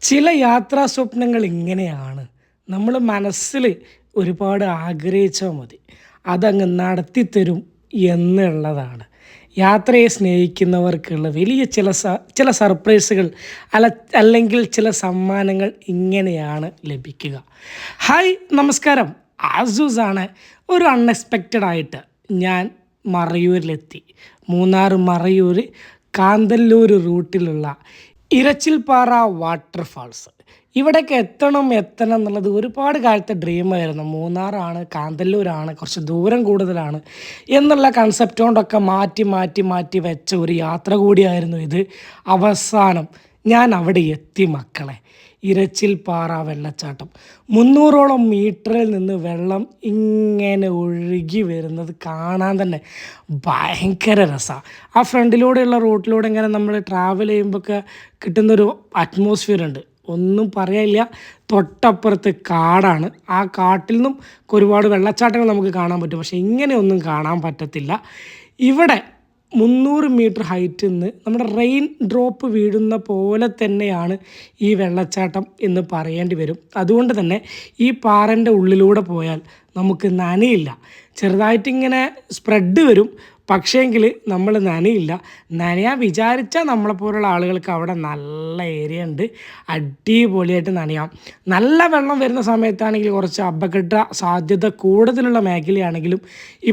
ചില യാത്രാ സ്വപ്നങ്ങൾ ഇങ്ങനെയാണ്. നമ്മൾ മനസ്സിൽ ഒരുപാട് ആഗ്രഹിച്ചാൽ മതി. അതങ്ങ് നടത്തിത്തരും എന്നുള്ളതാണ്. യാത്രയെ സ്നേഹിക്കുന്നവർക്കുള്ള വലിയ ചില സർപ്രൈസുകൾ അല്ല അല്ലെങ്കിൽ ചില സമ്മാനങ്ങൾ ഇങ്ങനെയാണ് ലഭിക്കുക. ഹായ് നമസ്കാരം, ആസൂസാണ്. ഒരു അൺഎക്സ്പെക്റ്റഡ് ആയിട്ട് ഞാൻ മറയൂരിലെത്തി. മൂന്നാർ മറയൂർ കാന്തല്ലൂർ റൂട്ടിലുള്ള ഇരച്ചിൽപ്പാറ വാട്ടർഫാൾസ്. ഇവിടേക്ക് എത്തണം എത്തണം എന്നുള്ളത് ഒരുപാട് കാലത്തെ ഡ്രീമായിരുന്നു. മൂന്നാറാണ്, കാന്തല്ലൂരാണ്, കുറച്ച് ദൂരം കൂടുതലാണ് എന്നുള്ള കൺസെപ്റ്റ് കൊണ്ടൊക്കെ മാറ്റി മാറ്റി മാറ്റി വെച്ച ഒരു യാത്ര കൂടിയായിരുന്നു ഇത്. അവസാനം ഞാൻ അവിടെ എത്തി മക്കളെ. ഇരച്ചിൽപ്പാറ വെള്ളച്ചാട്ടം 300ഓളം മീറ്ററിൽ നിന്ന് വെള്ളം ഇങ്ങനെ ഒഴുകി വരുന്നത് കാണാൻ തന്നെ ഭയങ്കര രസമാണ്. ആ ഫ്രണ്ടിലൂടെയുള്ള റൂട്ടിലൂടെ ഇങ്ങനെ നമ്മൾ ട്രാവൽ ചെയ്യുമ്പോഴൊക്കെ കിട്ടുന്നൊരു അറ്റ്മോസ്ഫിയർ ഉണ്ട്, ഒന്നും പറയാനില്ല. തൊട്ടപ്പുറത്ത് കാടാണ്. ആ കാട്ടിൽ നിന്നും ഒരുപാട് വെള്ളച്ചാട്ടങ്ങൾ നമുക്ക് കാണാൻ പറ്റും. പക്ഷേ ഇങ്ങനെയൊന്നും കാണാൻ പറ്റത്തില്ല. ഇവിടെ 300 മീറ്റർ ഹൈറ്റിൽ നിന്ന് നമ്മുടെ റെയിൻ ഡ്രോപ്പ് വീഴുന്ന പോലെ തന്നെയാണ് ഈ വെള്ളച്ചാട്ടം എന്ന് പറയേണ്ടി വരും. അതുകൊണ്ട് തന്നെ ഈ പാറൻ്റെ ഉള്ളിലൂടെ പോയാൽ നമുക്ക് നനയില്ല. ചെറുതായിട്ടിങ്ങനെ സ്പ്രെഡ് വരും, പക്ഷേങ്കിൽ നമ്മൾ നനയില്ല. നനയാൻ വിചാരിച്ചാൽ നമ്മളെപ്പോലുള്ള ആളുകൾക്ക് അവിടെ നല്ല ഏരിയ ഉണ്ട്, അടിപൊളിയായിട്ട് നനയാം. നല്ല വെള്ളം വരുന്ന സമയത്താണെങ്കിൽ കുറച്ച് അപകട സാധ്യത കൂടുതലുള്ള മേഖലയാണെങ്കിലും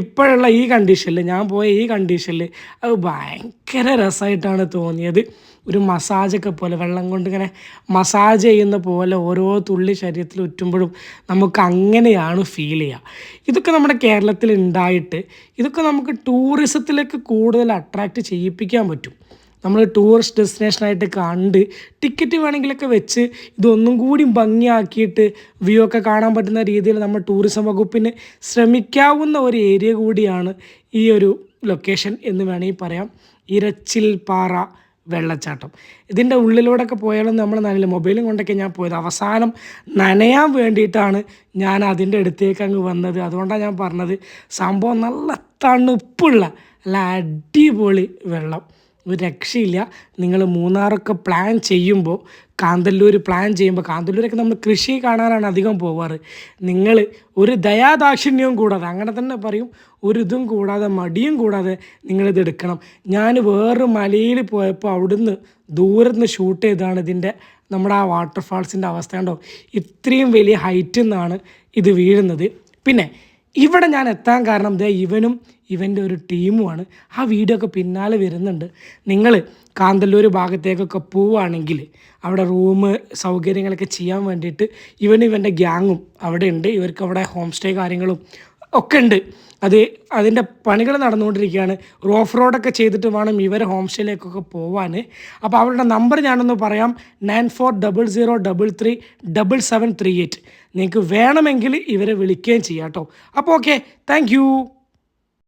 ഇപ്പോഴുള്ള ഈ കണ്ടീഷനിൽ, ഞാൻ പോയ ഈ കണ്ടീഷനിൽ അത് ഭയങ്കര രസമായിട്ടാണ് തോന്നിയത്. ഒരു മസാജൊക്കെ പോലെ, വെള്ളം കൊണ്ട് ഇങ്ങനെ മസാജ് ചെയ്യുന്ന പോലെ ഓരോ തുള്ളി ശരീരത്തിൽ ഉറ്റുമ്പോഴും നമുക്ക് അങ്ങനെയാണ് ഫീൽ ചെയ്യുക. ഇതൊക്കെ നമ്മുടെ കേരളത്തിൽ ഉണ്ടായിട്ട് ഇതൊക്കെ നമുക്ക് ടൂറിസത്തിലേക്ക് കൂടുതൽ അട്രാക്റ്റ് ചെയ്യിപ്പിക്കാൻ പറ്റും. നമ്മൾ ടൂറിസ്റ്റ് ഡെസ്റ്റിനേഷനായിട്ട് കണ്ട് ടിക്കറ്റ് വേണമെങ്കിലൊക്കെ വെച്ച് ഇതൊന്നും കൂടി ഭംഗിയാക്കിയിട്ട് വ്യൂ ഒക്കെ കാണാൻ പറ്റുന്ന രീതിയിൽ നമ്മൾ ടൂറിസം വകുപ്പിന് ശ്രമിക്കാവുന്ന ഒരു ഏരിയ കൂടിയാണ് ഈ ഒരു ലൊക്കേഷൻ എന്ന് വേണമെങ്കിൽ പറയാം. ഇരച്ചിൽപ്പാറ വെള്ളച്ചാട്ടം. ഇതിൻ്റെ ഉള്ളിലൂടെയൊക്കെ പോയാലും നമ്മൾ നനയില്ല. മൊബൈലും കൊണ്ടൊക്കെ ഞാൻ പോയത്. അവസാനം നനയാൻ വേണ്ടിയിട്ടാണ് ഞാൻ അതിൻ്റെ അടുത്തേക്ക് അങ്ങ് വന്നത്. അതുകൊണ്ടാണ് ഞാൻ പറഞ്ഞത്, സംഭവം നല്ല തണുപ്പുള്ള നല്ല അടിപൊളി വെള്ളം, ഒരു രക്ഷയില്ല. നിങ്ങൾ മൂന്നാറൊക്കെ പ്ലാൻ ചെയ്യുമ്പോൾ, കാന്തല്ലൂരൊക്കെ നമ്മൾ കൃഷി കാണാനാണ് അധികം പോവാറ്. നിങ്ങൾ ഒരു ദയാദാക്ഷിണ്യവും കൂടാതെ, അങ്ങനെ തന്നെ പറയും, ഒരു ഇതും കൂടാതെ മടിയും കൂടാതെ നിങ്ങളിത് എടുക്കണം. ഞാൻ വേറൊരു മലയിൽ പോയപ്പോൾ അവിടുന്ന് ദൂരത്തുനിന്ന് ഷൂട്ട് ചെയ്താണ് ഇതിൻ്റെ നമ്മുടെ ആ വാട്ടർഫാൾസിൻ്റെ അവസ്ഥ. കണ്ടോ, ഇത്രയും വലിയ ഹൈറ്റിൽ നിന്നാണ് ഇത് വീഴുന്നത്. പിന്നെ ഇവിടെ ഞാൻ എത്താൻ കാരണം ഇവനും ഇവൻ്റെ ഒരു ടീമുമാണ്. ആ വീഡിയോ ഒക്കെ പിന്നാലെ വരുന്നുണ്ട്. നിങ്ങൾ കാന്തല്ലൂർ ഭാഗത്തേക്കൊക്കെ പോവുകയാണെങ്കിൽ അവിടെ റൂം സൗകര്യങ്ങളൊക്കെ ചെയ്യാൻ വേണ്ടിയിട്ട് ഇവൻ്റെ ഗ്യാങ്ങും അവിടെ ഉണ്ട്. ഇവർക്ക് അവിടെ ഹോം സ്റ്റേ കാര്യങ്ങളും ഒക്കെ ഉണ്ട്. അതിൻ്റെ പണികൾ നടന്നുകൊണ്ടിരിക്കുകയാണ്. ഓഫ് റോഡൊക്കെ ചെയ്തിട്ട് വേണം ഇവർ ഹോം സ്റ്റേയിലേക്കൊക്കെ പോവാൻ. അപ്പോൾ അവരുടെ നമ്പർ ഞാനൊന്ന് പറയാം: 9400337738. നിങ്ങൾക്ക് വേണമെങ്കിൽ ഇവരെ വിളിക്കുകയും ചെയ്യാം കേട്ടോ. അപ്പോൾ ഓക്കെ, താങ്ക്